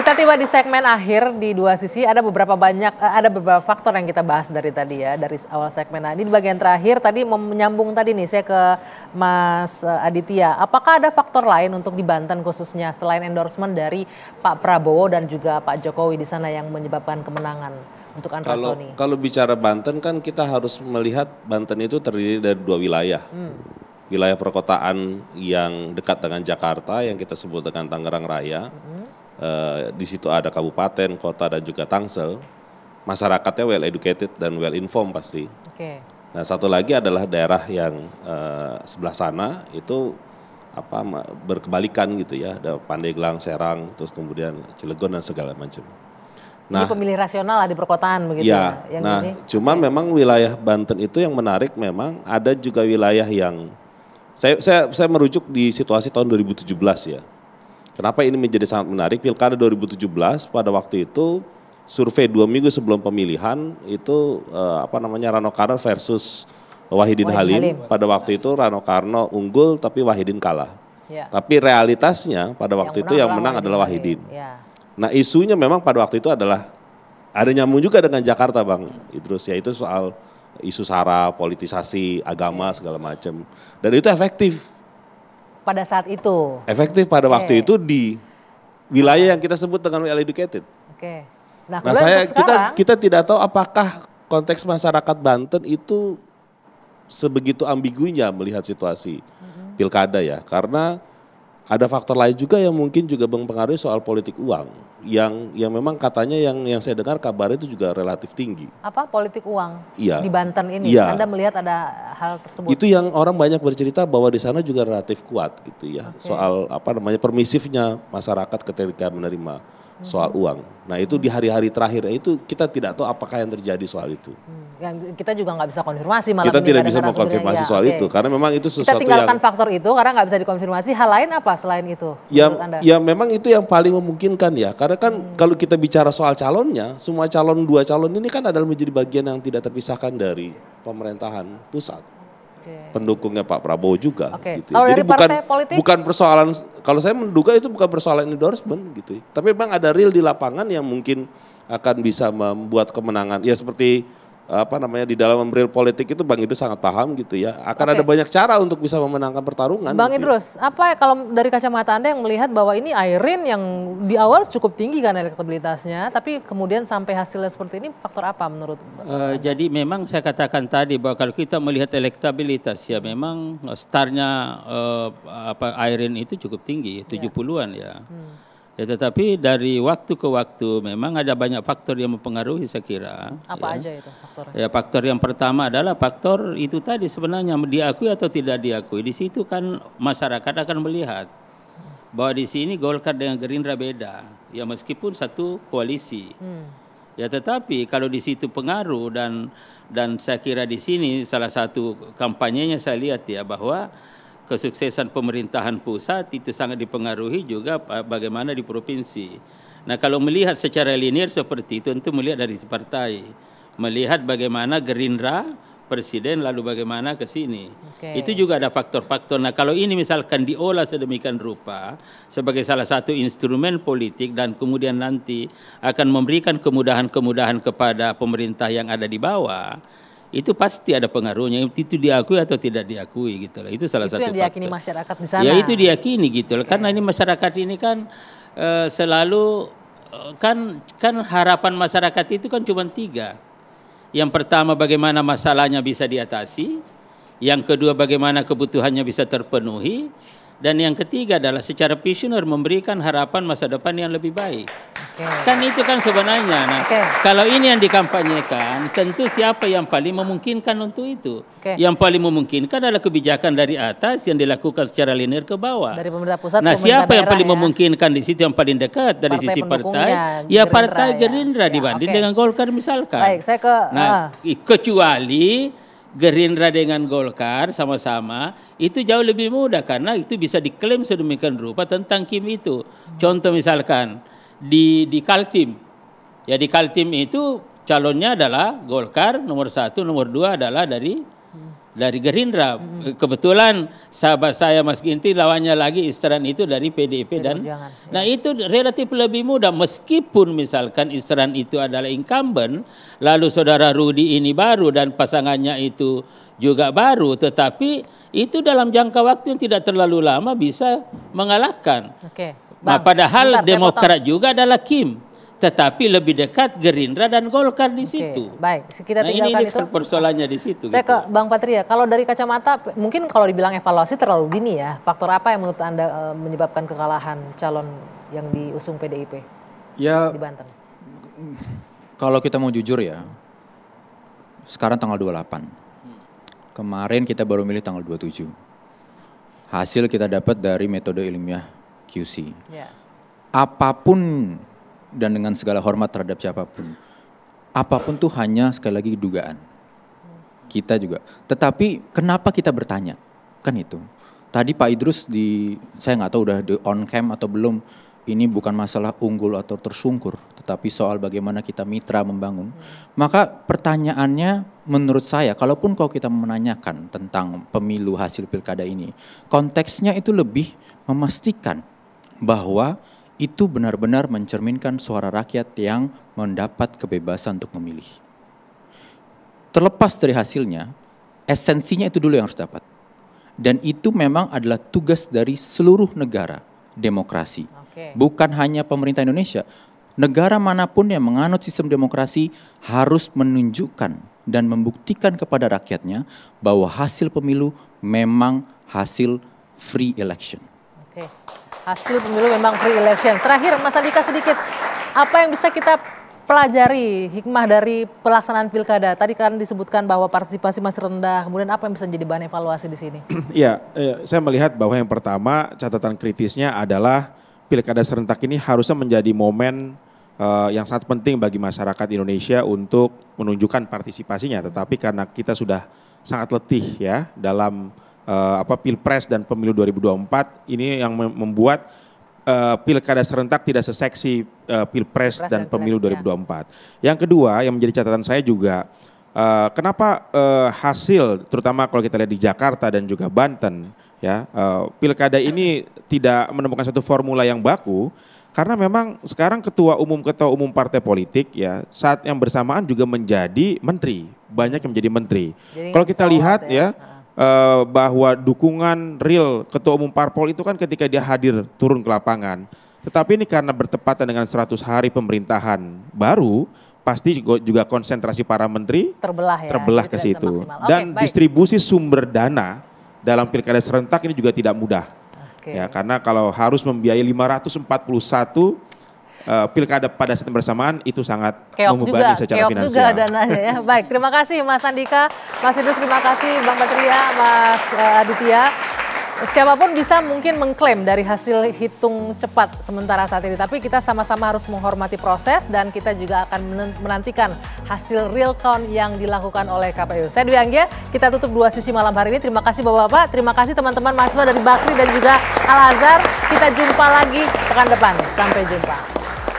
Kita tiba di segmen akhir di dua sisi, ada beberapa faktor yang kita bahas dari tadi ya, dari awal segmen. Nah, ini di bagian terakhir tadi menyambung tadi nih, saya ke Mas Aditya. Apakah ada faktor lain untuk di Banten khususnya selain endorsement dari Pak Prabowo dan juga Pak Jokowi di sana yang menyebabkan kemenangan untuk Andra Soni? Kalau bicara Banten kan kita harus melihat Banten itu terdiri dari dua wilayah. Wilayah perkotaan yang dekat dengan Jakarta yang kita sebut dengan Tangerang Raya. Di situ ada kabupaten, kota dan juga Tangsel. Masyarakatnya well educated dan well informed pasti. Nah, satu lagi adalah daerah yang sebelah sana itu berkebalikan gitu ya, ada Pandeglang, Serang, terus kemudian Cilegon dan segala macam. Nah, ini pemilih rasional lah di perkotaan begitu ya. Nah, cuma memang wilayah Banten itu yang menarik, memang ada juga wilayah yang saya merujuk di situasi tahun 2017 ya. Kenapa ini menjadi sangat menarik? Pilkada 2017 pada waktu itu survei 2 minggu sebelum pemilihan itu Rano Karno versus Wahidin Halim. Pada waktu itu Rano Karno unggul tapi Wahidin kalah. Tapi realitasnya pada waktu itu yang menang adalah Wahidin. Nah, isunya memang pada waktu itu adalah ada nyambung juga dengan Jakarta, Bang Idrus, yaitu soal isu SARA, politisasi, agama segala macam. Dan itu efektif. Pada saat itu? Efektif pada waktu itu di wilayah yang kita sebut dengan well educated. Nah, kita tidak tahu apakah konteks masyarakat Banten itu sebegitu ambigunya melihat situasi pilkada ya. Karena ada faktor lain juga yang mungkin juga mempengaruhi soal politik uang. Yang memang katanya yang saya dengar kabarnya itu juga relatif tinggi. Apa politik uang di Banten ini? Anda melihat ada hal tersebut? Itu yang orang banyak bercerita bahwa di sana juga relatif kuat gitu ya. Soal permisifnya masyarakat ketika menerima soal uang. Nah, itu di hari-hari terakhir itu kita tidak tahu apakah yang terjadi soal itu. Yang kita juga nggak bisa konfirmasi malam kita ini. Kita tidak bisa mengkonfirmasi soal itu karena memang itu sesuatu kita tinggalkan faktor itu karena nggak bisa dikonfirmasi. Hal lain apa selain itu? Ya memang itu yang paling memungkinkan ya. Karena kan kalau kita bicara soal calonnya, semua dua calon ini kan adalah menjadi bagian yang tidak terpisahkan dari pemerintahan pusat. Pendukungnya Pak Prabowo juga. Gitu. Jadi bukan persoalan, kalau saya menduga itu bukan persoalan endorsement gitu. Tapi memang ada real di lapangan yang mungkin akan bisa membuat kemenangan. Ya seperti di dalam real politik itu Bang Idrus sangat paham gitu ya. Akan ada banyak cara untuk bisa memenangkan pertarungan. Bang Idrus, kalau dari kacamata Anda yang melihat bahwa ini Airin yang di awal cukup tinggi kan elektabilitasnya, tapi kemudian sampai hasilnya seperti ini, faktor apa menurut Jadi memang saya katakan tadi bahwa kalau kita melihat elektabilitas ya memang startnya Airin itu cukup tinggi, 70-an ya. Ya, tetapi dari waktu ke waktu memang ada banyak faktor yang mempengaruhi saya kira. Apa aja itu faktornya? Ya, faktor yang pertama adalah faktor itu tadi sebenarnya diakui atau tidak diakui. Di situ kan masyarakat akan melihat bahwa di sini Golkar dengan Gerindra beda. Ya meskipun satu koalisi. Ya tetapi kalau di situ pengaruh dan saya kira di sini salah satu kampanyenya saya lihat ya bahwa kesuksesan pemerintahan pusat itu sangat dipengaruhi juga bagaimana di provinsi. Nah, kalau melihat secara linear seperti itu tentu melihat dari partai. Melihat bagaimana Gerindra, presiden lalu bagaimana ke sini. Itu juga ada faktor-faktor. Nah, kalau ini misalkan diolah sedemikian rupa sebagai salah satu instrumen politik dan kemudian nanti akan memberikan kemudahan-kemudahan kepada pemerintah yang ada di bawah, itu pasti ada pengaruhnya. Itu diakui atau tidak diakui gitu lah. Itu salah satu faktor. Itu yang diyakini masyarakat di sana. Ya itu diyakini gitu loh. Karena ini masyarakat ini kan selalu kan harapan masyarakat itu kan cuma 3. Yang pertama bagaimana masalahnya bisa diatasi. Yang kedua bagaimana kebutuhannya bisa terpenuhi. Dan yang ketiga adalah secara visioner memberikan harapan masa depan yang lebih baik. Kan itu kan sebenarnya. Nah, kalau ini yang dikampanyekan, tentu siapa yang paling memungkinkan untuk itu? Yang paling memungkinkan adalah kebijakan dari atas yang dilakukan secara linear ke bawah. Dari pemerintah pusat. Nah, siapa yang paling memungkinkan di situ yang paling dekat dari sisi partai? Ya Partai Gerindra dibanding dengan Golkar misalkan. Baik, saya ke. Nah, kecuali Gerindra dengan Golkar sama-sama itu jauh lebih mudah karena itu bisa diklaim sedemikian rupa tentang Kim itu. Contoh misalkan di Kaltim. Ya di Kaltim itu calonnya adalah Golkar nomor 1, nomor 2 adalah dari dari Gerindra. Kebetulan sahabat saya Mas Ginting lawannya lagi Isran itu dari PDIP dan nah itu relatif lebih mudah meskipun misalkan Isran itu adalah incumbent, lalu saudara Rudi ini baru dan pasangannya itu juga baru, tetapi itu dalam jangka waktu yang tidak terlalu lama bisa mengalahkan. Oke. Nah, padahal Demokrat juga adalah Kim, tetapi lebih dekat Gerindra dan Golkar di situ. Baik, kita tinggalkan ini itu. persoalannya di situ. Saya ke Bang Patria, kalau dari kacamata mungkin kalau dibilang evaluasi terlalu dini ya, faktor apa yang menurut Anda menyebabkan kekalahan calon yang diusung PDIP Ya, di Banten? kalau kita mau jujur ya, sekarang tanggal 28. Kemarin kita baru milih tanggal 27. Hasil kita dapat dari metode ilmiah QC. Ya. Apapun dan dengan segala hormat terhadap siapapun, apapun tuh hanya sekali lagi dugaan. Kita juga. Tetapi kenapa kita bertanya? Kan itu. Tadi Pak Idrus saya nggak tahu udah di on cam atau belum. Ini bukan masalah unggul atau tersungkur, tetapi soal bagaimana kita mitra membangun. Maka pertanyaannya menurut saya, kalaupun kalau kita menanyakan tentang pemilu hasil pilkada ini, konteksnya itu lebih memastikan bahwa itu benar-benar mencerminkan suara rakyat yang mendapat kebebasan untuk memilih. Terlepas dari hasilnya, esensinya itu dulu yang harus dapat. Dan itu memang adalah tugas dari seluruh negara demokrasi. Bukan hanya pemerintah Indonesia. Negara manapun yang menganut sistem demokrasi harus menunjukkan dan membuktikan kepada rakyatnya bahwa hasil pemilu memang hasil free election. Oke. Hasil pemilu memang free election. Terakhir Mas Andika sedikit, apa yang bisa kita pelajari hikmah dari pelaksanaan pilkada? Tadi kan disebutkan bahwa partisipasi masih rendah, kemudian apa yang bisa jadi bahan evaluasi di sini? Ya, saya melihat bahwa yang pertama catatan kritisnya adalah pilkada serentak ini harusnya menjadi momen yang sangat penting bagi masyarakat Indonesia untuk menunjukkan partisipasinya. Tetapi karena kita sudah sangat letih ya dalam Pilpres dan pemilu 2024, ini yang membuat pilkada serentak tidak seseksi Pilpres dan pemilu 2024. Yang kedua yang menjadi catatan saya juga, kenapa hasil terutama kalau kita lihat di Jakarta dan juga Banten ya, pilkada ini tidak menemukan satu formula yang baku, karena memang sekarang ketua umum partai politik ya saat yang bersamaan juga menjadi menteri, banyak yang menjadi menteri. Kalau kita lihat ya bahwa dukungan real ketua umum parpol itu kan ketika dia hadir turun ke lapangan. Tetapi ini karena bertepatan dengan 100 hari pemerintahan baru, pasti juga konsentrasi para menteri terbelah ke situ. Dan distribusi sumber dana dalam pilkada serentak ini juga tidak mudah. Ya, karena kalau harus membiayai 541 pilkada pada saat bersamaan itu sangat membebani secara finansial. Juga dananya ya. Baik, terima kasih Mas Andika, Mas Idrus, terima kasih Bang Patria, Mas Aditya. Siapapun bisa mungkin mengklaim dari hasil hitung cepat sementara saat ini, tapi kita sama-sama harus menghormati proses dan kita juga akan menantikan hasil real count yang dilakukan oleh KPU. Saya Dwi Anggia, kita tutup dua sisi malam hari ini. Terima kasih Bapak-Bapak, terima kasih teman-teman mahasiswa dari Bakri dan juga Al-Azhar. Kita jumpa lagi pekan depan. Sampai jumpa.